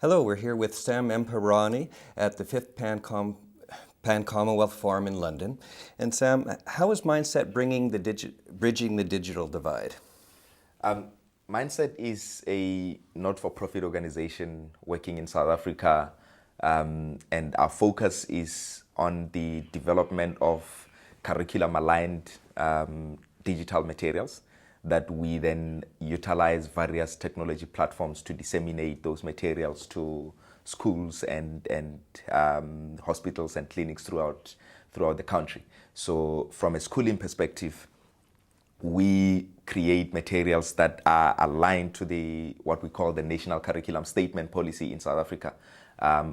Hello, we're here with Sam Mpherwane at the 5th Pan Commonwealth Forum in London. And Sam, how is Mindset bridging the digital divide? Mindset is a not-for-profit organization working in South Africa, and our focus is on the development of curriculum-aligned digital materials that we then utilize various technology platforms to disseminate those materials to schools and hospitals and clinics throughout the country. So from a schooling perspective, we create materials that are aligned to what we call the National Curriculum Statement Policy in South Africa,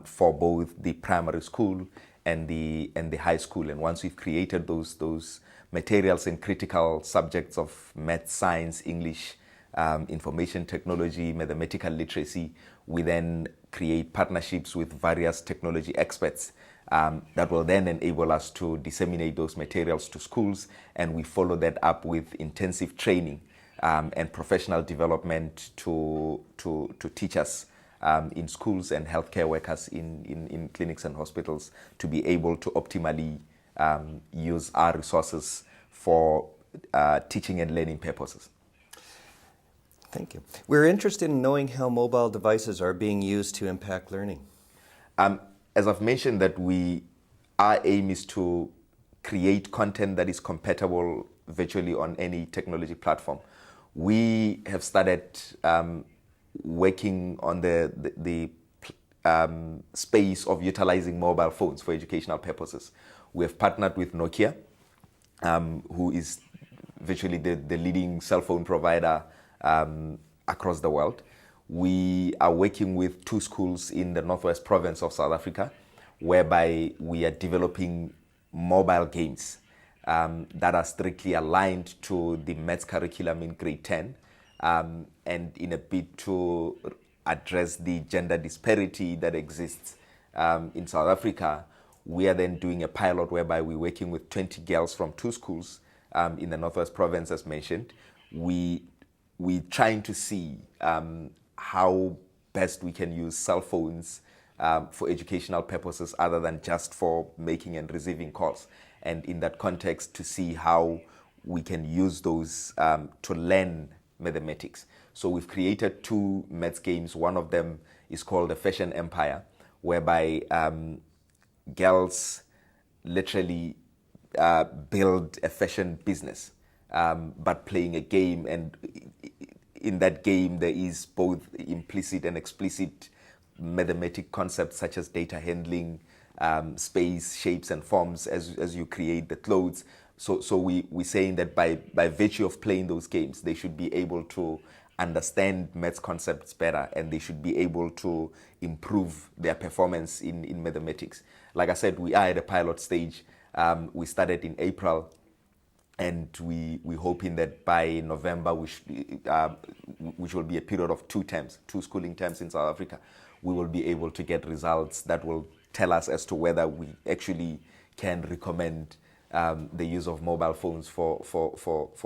for both the primary school and the high school. And once we've created those materials in critical subjects of math, science, English, information technology, mathematical literacy, we then create partnerships with various technology experts that will then enable us to disseminate those materials to schools, and we follow that up with intensive training and professional development to teachers in schools and healthcare workers in clinics and hospitals to be able to optimally use our resources for teaching and learning purposes. Thank you. We're interested in knowing how mobile devices are being used to impact learning. As I've mentioned, that our aim is to create content that is compatible virtually on any technology platform. We have started working on the space of utilizing mobile phones for educational purposes. We have partnered with Nokia, who is virtually the leading cell phone provider across the world. We are working with 2 schools in the Northwest Province of South Africa, whereby we are developing mobile games that are strictly aligned to the maths curriculum in grade 10, and in a bid to address the gender disparity that exists in South Africa. We are then doing a pilot whereby we're working with 20 girls from 2 schools in the Northwest Province, as mentioned. We're trying to see how best we can use cell phones for educational purposes other than just for making and receiving calls. And in that context, to see how we can use those to learn mathematics. So we've created 2 maths games. One of them is called the Fashion Empire, whereby girls literally build a fashion business, but playing a game. And in that game, there is both implicit and explicit mathematic concepts such as data handling, space, shapes, and forms as you create the clothes. So we're saying that by virtue of playing those games, they should be able to understand maths concepts better, and they should be able to improve their performance in mathematics. Like I said, we are at a pilot stage. We started in April, and we're hoping that by November, which will be a period of 2 terms, 2 schooling terms in South Africa, we will be able to get results that will tell us as to whether we actually can recommend the use of mobile phones for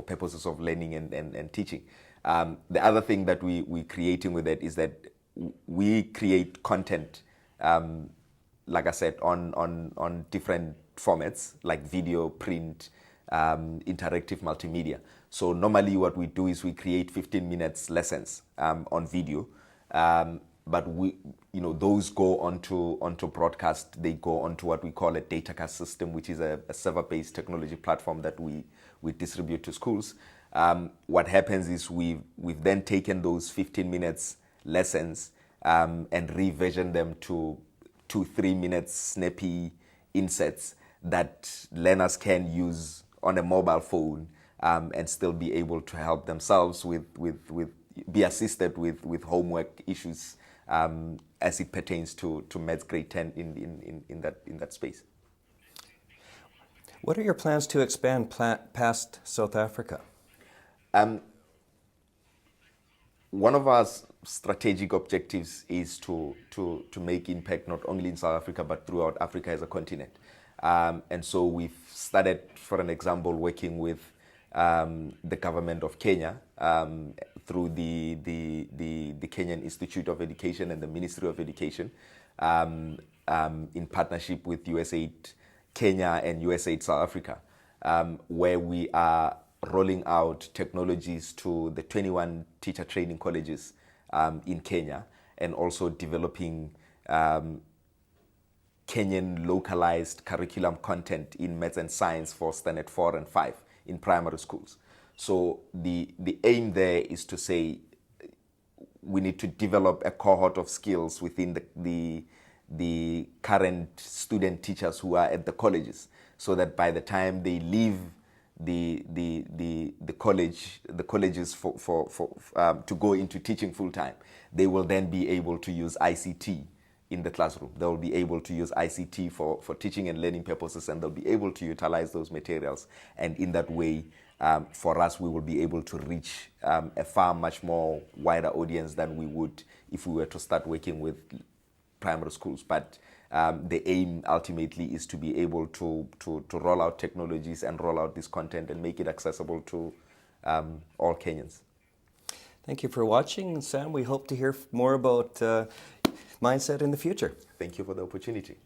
purposes of learning and teaching. The other thing that we're creating with it is that we create content, like I said, on different formats like video, print, interactive multimedia. So normally what we do is we create 15 minutes lessons on video, but those go onto broadcast. They go onto what we call a datacast system, which is a server-based technology platform that we distribute to schools. What happens is we've then taken those 15 minutes lessons and reversion them to 2-3 minutes snappy inserts that learners can use on a mobile phone, and still be able to help themselves be assisted with homework issues as it pertains to maths grade 10 in that space. What are your plans to expand past South Africa? One of our strategic objectives is to make impact not only in South Africa but throughout Africa as a continent. And so we've started, for an example, working with the government of Kenya through the Kenyan Institute of Education and the Ministry of Education in partnership with USAID Kenya and USAID South Africa, where we are rolling out technologies to the 21 teacher training colleges in Kenya, and also developing Kenyan localized curriculum content in maths and science for standard 4 and 5 in primary schools. So the aim there is to say we need to develop a cohort of skills within the current student teachers who are at the colleges, so that by the time they leave the colleges to go into teaching full time, they will then be able to use ICT in the classroom. They will be able to use ICT for teaching and learning purposes, and they'll be able to utilize those materials. And in that way, for us, we will be able to reach a far much more wider audience than we would if we were to start working with primary schools. But the aim ultimately is to be able to roll out technologies and roll out this content and make it accessible to all Kenyans. Thank you for watching, Sam. We hope to hear more about mindset in the future. Thank you for the opportunity.